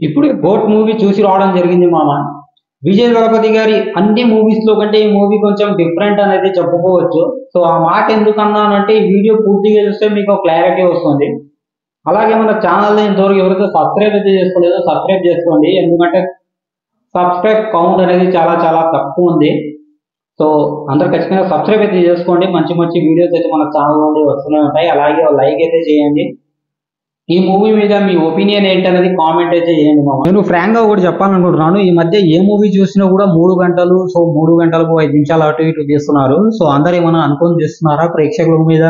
ఇప్పుడు goat movie చూసి రావడం జరిగింది మామ. విజయ్ దళపతి గారి అన్ని మూవీస్ లో కంటే ఈ మూవీ కొంచెం డిఫరెంట్ అనేది చెప్పుకోవచ్చు. సో ఆ మాట ఎందుకన్నానంటే ఈ వీడియో పూర్తిగా చూస్తే మీకు క్లారిటీ వస్తుంది. అలాగే మన ఛానల్ ఇంతవరకు ఎవరైతే సబ్స్క్రైబ్ అయితే చేసుకోలేదో సబ్స్క్రైబ్ చేసుకోండి. ఎందుకంటే సబ్స్క్రైబ్ కౌంట్ అనేది చాలా చాలా తక్కువ ఉంది. సో అందరు ఖచ్చితంగా సబ్స్క్రైబ్ అయితే చేసుకోండి. మంచి మంచి వీడియోస్ అయితే మన ఛానల్ నుండి వస్తూనే ఉంటాయి. అలాగే లైక్ అయితే చేయండి. ఈ మూవీ మీద మీ ఒపీనియన్ ఏంటనేది కామెంట్ అయితే చేయండి మామ. నేను ఫ్రాంక్ గా ఒకటి చెప్పాలనుకుంటున్నాను. ఈ మధ్య ఏ మూవీ చూసినా కూడా 3 గంటలు, సో 3 గంటలకు 5 నిమిషాలు అటు ఇటు తీస్తున్నారు. సో అందరు ఏమైనా అనుకొని తీస్తున్నారా, ప్రేక్షకుల మీద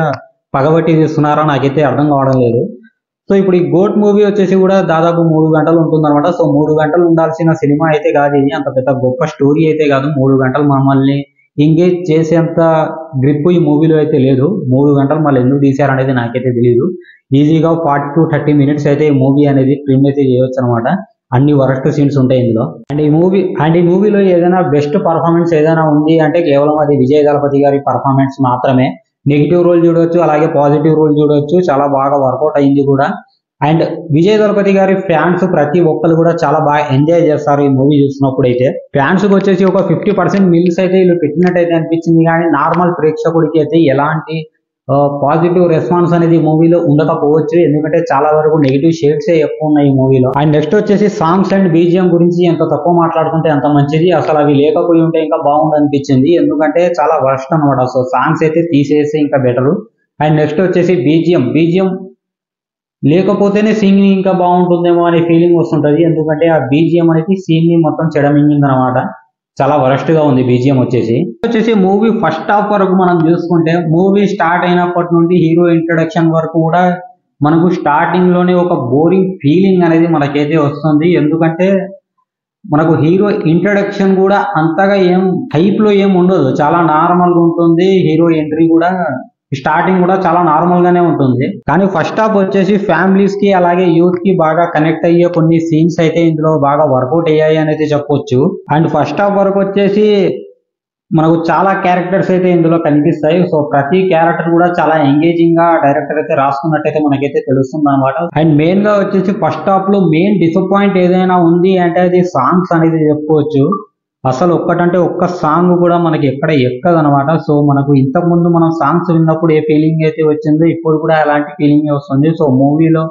పగబట్టి తీస్తున్నారా నాకైతే అర్థం కావడం లేదు. సో ఇప్పుడు ఈ గోట్ మూవీ వచ్చేసి కూడా దాదాపు 3 గంటలు ఉంటుందన్నమాట. సో 3 గంటలు ఉండాల్సిన సినిమా అయితే కాదు ఇది. అంత పెద్ద గొప్ప స్టోరీ అయితే కాదు. 3 గంటలు మమ్మల్ని ఎంగేజ్ చేసేంత గ్రిప్ ఈ మూవీలో అయితే లేదు. 3 గంటలు మళ్ళీ ఎందుకు తీశారనేది నాకైతే తెలియదు. ఈజీగా 40 to 30 మినిట్స్ అయితే ఈ మూవీ అనేది ట్రిమ్ అయితే చేయొచ్చు అనమాట. అన్ని వరస్ట్ సీన్స్ ఉంటాయి ఇందులో. అండ్ ఈ మూవీలో ఏదైనా బెస్ట్ పర్ఫార్మెన్స్ ఏదైనా ఉంది అంటే కేవలం అది విజయ్ దళపతి గారి పర్ఫార్మెన్స్ మాత్రమే. నెగిటివ్ రోల్ చూడొచ్చు, అలాగే పాజిటివ్ రోల్ చూడొచ్చు. చాలా బాగా వర్కౌట్ అయింది కూడా. అండ్ విజయ్ దళపతి గారి ఫ్యాన్స్ ప్రతి ఒక్కరు కూడా చాలా బాగా ఎంజాయ్ చేస్తారు ఈ మూవీ చూసినప్పుడు. అయితే ఫ్యాన్స్ కి వచ్చేసి ఒక 50% మిల్స్ అయితే వీళ్ళు పెట్టినట్టయితే అనిపించింది. కానీ నార్మల్ ప్రేక్షకుడికి అయితే ఎలాంటి పాజిటివ్ రెస్పాన్స్ అనేది మూవీలో ఉండకపోవచ్చు. ఎందుకంటే చాలా వరకు నెగిటివ్ షేడ్స్ ఎక్కువ ఉన్నాయి ఈ మూవీలో. అండ్ నెక్స్ట్ వచ్చేసి సాంగ్స్ అండ్ బీజిఎం గురించి ఎంత తక్కువ మాట్లాడుకుంటే అంత మంచిది. అసలు అవి లేకపోయి ఉంటే ఇంకా బాగుంది అనిపించింది. ఎందుకంటే చాలా వర్స్ట్ అనమాట. సో సాంగ్స్ అయితే తీసేస్తే ఇంకా బెటర్. అండ్ నెక్స్ట్ వచ్చేసి బీజిఎం లేకపోతేనే సీన్ ఇంకా బాగుంటుందేమో అనే ఫీలింగ్ వస్తుంటది. ఎందుకంటే ఆ బీజిఎం అనేది సీన్ ని మొత్తం చెడమింగింది అనమాట. చాలా వరస్ట్ గా ఉంది బీజిఎం వచ్చేసి మూవీ ఫస్ట్ హాఫ్ వరకు మనం చూసుకుంటే మూవీ స్టార్ట్ అయినప్పటి నుండి హీరో ఇంట్రడక్షన్ వరకు కూడా మనకు స్టార్టింగ్ లోనే ఒక బోరింగ్ ఫీలింగ్ అనేది మనకైతే వస్తుంది. ఎందుకంటే మనకు హీరో ఇంట్రడక్షన్ కూడా అంతగా ఏం హైప్ లో ఏం ఉండదు. చాలా నార్మల్ గా ఉంటుంది. హీరో ఎంట్రీ కూడా స్టార్టింగ్ కూడా చాలా నార్మల్ గానే ఉంటుంది. కానీ ఫస్ట్ హాఫ్ వచ్చేసి ఫ్యామిలీస్ కి అలాగే యూత్ కి బాగా కనెక్ట్ అయ్యే కొన్ని సీన్స్ అయితే ఇందులో బాగా వర్కౌట్ అయ్యాయి అనేది చెప్పొచ్చు. అండ్ ఫస్ట్ హాఫ్ వరకు వచ్చేసి మనకు చాలా క్యారెక్టర్స్ అయితే ఇందులో కనిపిస్తాయి. సో ప్రతి క్యారెక్టర్ కూడా చాలా ఎంగేజింగ్ గా డైరెక్టర్ అయితే రాసుకున్నట్టయితే మనకైతే తెలుస్తుంది అనమాట. అండ్ మెయిన్ గా వచ్చేసి ఫస్ట్ హాఫ్ లో మెయిన్ డిసప్పాయింట్ ఏదైనా ఉంది అంటే అది సాంగ్స్ అనేది చెప్పుకోవచ్చు. అసలు ఒక్క సాంగ్ కూడా మనకి ఎక్కడ ఎక్కదనమాట. సో మనకు ఇంతకు ముందు మనం సాంగ్స్ విన్నప్పుడు ఏ ఫీలింగ్ అయితే వచ్చిందో ఇప్పుడు కూడా అలాంటి ఫీలింగ్ వస్తుంది. సో మూవీలో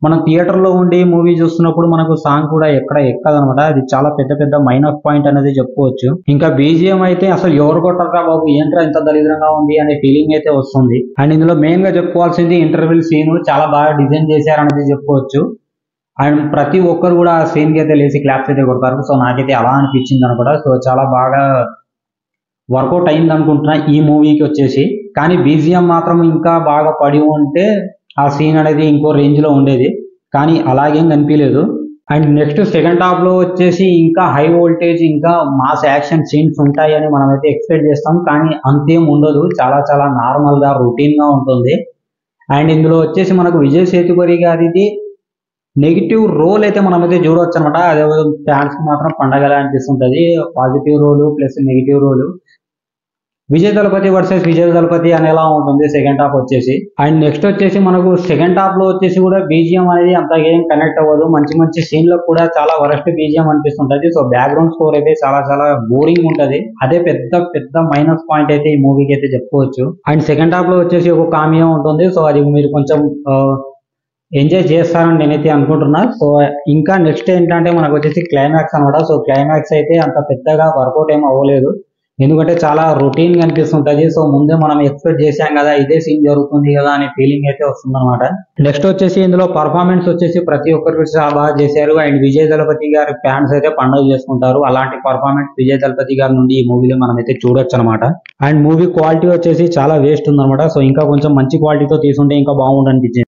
మనం థియేటర్ లో ఉండి మూవీ చూస్తున్నప్పుడు మనకు సాంగ్ కూడా ఎక్కడ ఎక్కదనమాట. అది చాలా పెద్ద మైనస్ పాయింట్ అనేది చెప్పుకోవచ్చు. ఇంకా బీజిఎం అయితే అసలు ఎవరు కొట్టరా బాబు, ఏంట్రా ఇంత దరిద్రంగా ఉంది అనే ఫీలింగ్ అయితే వస్తుంది. అండ్ ఇందులో మెయిన్ గా చెప్పుకోవాల్సింది ఇంటర్వెల్ సీన్ చాలా బాగా డిజైన్ చేశారనేది చెప్పుకోవచ్చు. అండ్ ప్రతి ఒక్కరు కూడా ఆ సీన్ కి అయితే లేచి క్లాప్స్ అయితే కొడతారు. సో నాకైతే అలా అనిపించింది అనమాట. సో చాలా బాగా వర్కౌట్ అయింది అనుకుంటున్నా ఈ మూవీకి వచ్చేసి. కానీ బీజిఎం మాత్రం ఇంకా బాగా పడి ఉంటే ఆ సీన్ అనేది ఇంకో రేంజ్ లో ఉండేది. కానీ అలాగేం కనిపించలేదు. అండ్ నెక్స్ట్ సెకండ్ హాఫ్ లో వచ్చేసి ఇంకా హై వోల్టేజ్ ఇంకా మాస్ యాక్షన్ సీన్స్ ఉంటాయని మనం అయితే ఎక్స్పెక్ట్ చేస్తాం. కానీ అంతేం ఉండదు. చాలా నార్మల్ గా రొటీన్ గా ఉంటుంది. అండ్ ఇందులో వచ్చేసి మనకు విజయ్ సేతుపతి గారిది నెగిటివ్ రోల్ అయితే మనం అయితే చూడవచ్చు అనమాట. అదే ఫ్యాన్స్ కి మాత్రం పండగలా అనిపిస్తుంటది. Positive role plus negative role Vijay Thalapathy versus Vijay Thalapathy అనేలా ఉంటుంది సెకండ్ హాఫ్ వచ్చేసి. అండ్ నెక్స్ట్ వచ్చేసి మనకు సెకండ్ హాఫ్ లో వచ్చేసి కూడా బీజిఎం అనేది అంతగా ఏం కనెక్ట్ అవ్వదు. మంచి సీన్లకు కూడా చాలా వరస్ట్ బీజిఎం అనిపిస్తుంటది. సో బ్యాక్గ్రౌండ్ స్కోర్ అయితే చాలా బోరింగ్ ఉంటది. అదే పెద్ద మైనస్ పాయింట్ అయితే ఈ మూవీకి అయితే చెప్పుకోవచ్చు. అండ్ సెకండ్ హాఫ్ లో వచ్చేసి ఒక కామియో ఉంటుంది. సో అది మీరు కొంచెం ఎంజాయ్ చేస్తారని నేనైతే అనుకుంటున్నా. సో ఇంకా నెక్స్ట్ ఏంటంటే మనకు వచ్చేసి క్లైమాక్స్ అనమాట. సో క్లైమాక్స్ అయితే అంత పెద్దగా వర్కౌట్ ఏం అవ్వలేదు. ఎందుకంటే చాలా రొటీన్ గా అనిపిస్తుంటది. సో ముందే మనం ఎక్స్పెక్ట్ చేశాం కదా ఇదే సీన్ జరుగుతుంది కదా అనే ఫీలింగ్ అయితే వస్తుంది అనమాట. నెక్స్ట్ వచ్చేసి ఇందులో పర్ఫార్మెన్స్ వచ్చేసి ప్రతి ఒక్కరు చాలా బాగా చేశారు. అండ్ విజయ్ దళపతి గారి ఫ్యాన్స్ అయితే పండుగ చేసుకుంటారు. అలాంటి పర్ఫార్మెన్స్ విజయ్ దళపతి గారి నుండి ఈ మూవీలో మనం అయితే చూడొచ్చు అనమాట. అండ్ మూవీ క్వాలిటీ వచ్చేసి చాలా వేస్ట్ ఉందన్నమాట. సో ఇంకా కొంచెం మంచి క్వాలిటీతో తీసుంటే ఇంకా బాగుండు అనిపించింది.